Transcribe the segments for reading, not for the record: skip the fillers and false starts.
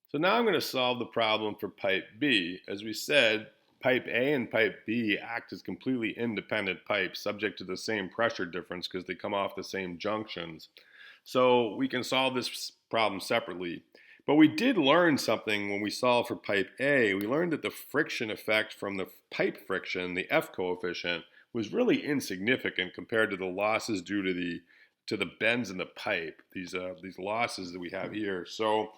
So now I'm going to solve the problem for pipe B. As we said, pipe A and pipe B act as completely independent pipes subject to the same pressure difference because they come off the same junctions. So we can solve this problem separately. But we did learn something when we solved for pipe A. We learned that the friction effect from the pipe friction, the F coefficient, was really insignificant compared to the losses due to the bends in the pipe, these losses that we have here. So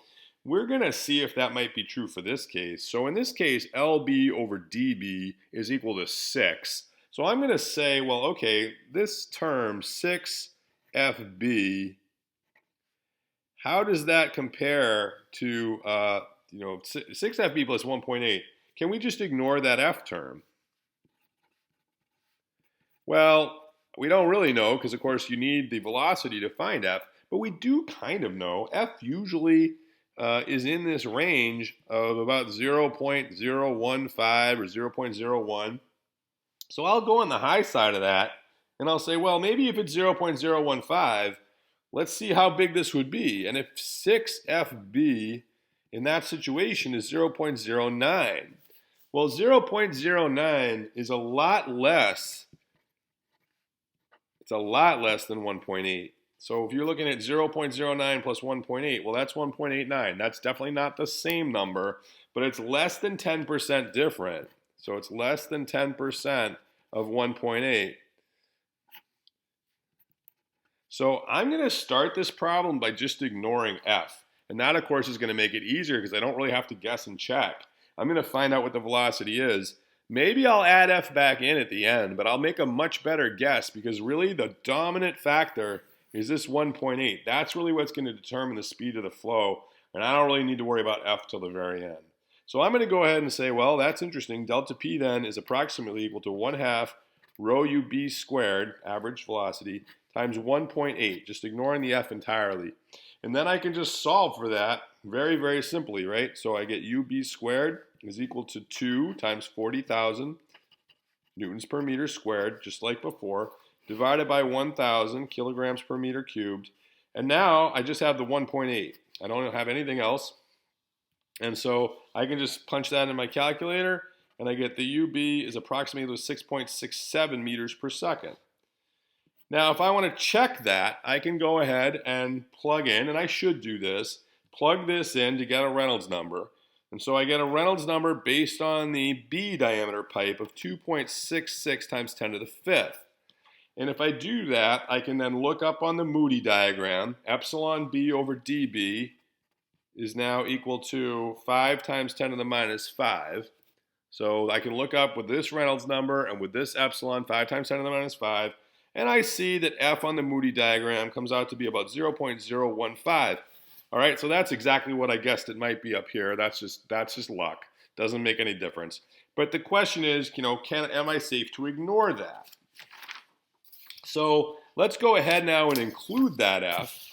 we're going to see if that might be true for this case. So in this case, LB over DB is equal to 6. So I'm going to say, well, okay, this term 6FB, how does that compare to 6FB plus 1.8? Can we just ignore that F term? Well, we don't really know because, of course, you need the velocity to find F, but we do kind of know. F usually is in this range of about 0.015 or 0.01. So I'll go on the high side of that, and I'll say, well, maybe if it's 0.015, let's see how big this would be. And if 6FB in that situation is 0.09, well, 0.09 is a lot less. It's a lot less than 1.8. So if you're looking at 0.09 plus 1.8, well, that's 1.89. That's definitely not the same number, but it's less than 10% different. So it's less than 10% of 1.8. So I'm going to start this problem by just ignoring F. And that, of course, is going to make it easier because I don't really have to guess and check. I'm going to find out what the velocity is. Maybe I'll add F back in at the end, but I'll make a much better guess because really the dominant factor is this 1.8. That's really what's going to determine the speed of the flow, and I don't really need to worry about F till the very end. So I'm going to go ahead and say, well, that's interesting. Delta P then is approximately equal to 1/2 rho UB squared, average velocity, times 1.8, just ignoring the F entirely. And then I can just solve for that very, very simply, right? So I get UB squared is equal to 2 times 40,000 newtons per meter squared, just like before, divided by 1,000 kilograms per meter cubed. And now I just have the 1.8. I don't have anything else. And so I can just punch that in my calculator, and I get the UB is approximately 6.67 meters per second. Now, if I want to check that, I can go ahead and plug in, and I should do this, plug this in to get a Reynolds number. And so I get a Reynolds number based on the B diameter pipe of 2.66 times 10 to the fifth. And if I do that, I can then look up on the Moody diagram, epsilon B over dB is now equal to 5 times 10 to the minus 5. So I can look up with this Reynolds number and with this epsilon, 5 times 10 to the minus 5, and I see that F on the Moody diagram comes out to be about 0.015. All right, so that's exactly what I guessed it might be up here. That's just luck. Doesn't make any difference. But the question is, am I safe to ignore that? So let's go ahead now and include that F.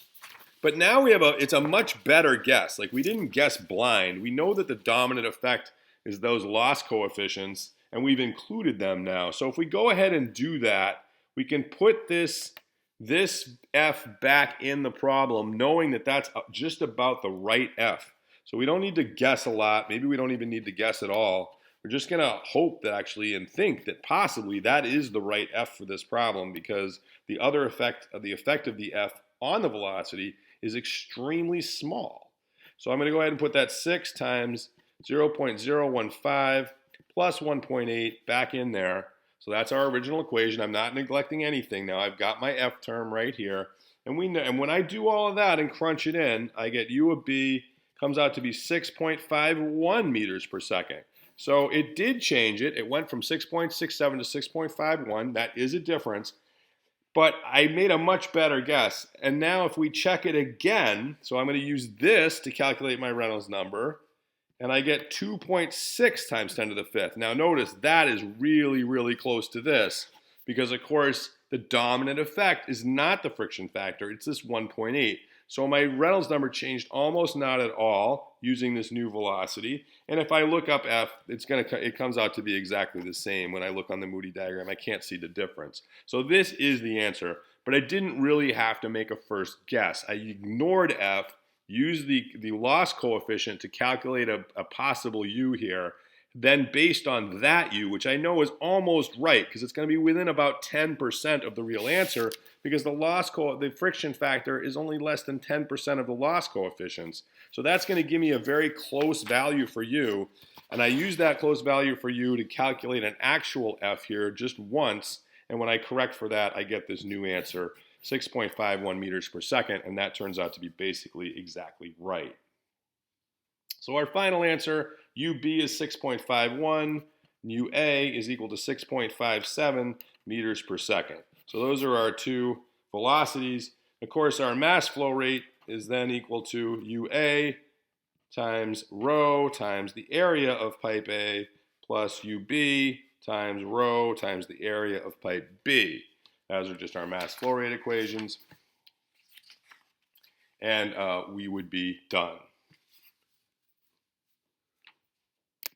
But now it's a much better guess. Like, we didn't guess blind. We know that the dominant effect is those loss coefficients, and we've included them now. So if we go ahead and do that, we can put this F back in the problem, knowing that that's just about the right F. So we don't need to guess a lot. Maybe we don't even need to guess at all. We're just going to hope that actually and think that possibly that is the right F for this problem, because the other effect of the F on the velocity is extremely small. So I'm going to go ahead and put that 6 times 0.015 plus 1.8 back in there. So that's our original equation. I'm not neglecting anything now. I've got my F term right here. And when I do all of that and crunch it in, I get U of B comes out to be 6.51 meters per second. So it did change it. It went from 6.67 to 6.51. That is a difference. But I made a much better guess. And now if we check it again, so I'm going to use this to calculate my Reynolds number, and I get 2.6 times 10 to the fifth. Now notice that is really, really close to this, because of course the dominant effect is not the friction factor, it's this 1.8. So my Reynolds number changed almost not at all using this new velocity. And if I look up F, it comes out to be exactly the same. When I look on the Moody diagram, I can't see the difference. So this is the answer, but I didn't really have to make a first guess. I ignored F use the loss coefficient to calculate a possible U here. Then based on that U, which I know is almost right because it's going to be within about 10% of the real answer because the friction factor is only less than 10% of the loss coefficients. So that's going to give me a very close value for U. And I use that close value for U to calculate an actual F here just once. And when I correct for that, I get this new answer, 6.51 meters per second. And that turns out to be basically exactly right. So our final answer, UB is 6.51, UA is equal to 6.57 meters per second. So those are our two velocities. Of course, our mass flow rate is then equal to UA times rho times the area of pipe A plus UB times rho times the area of pipe B. Those are just our mass flow rate equations. And we would be done.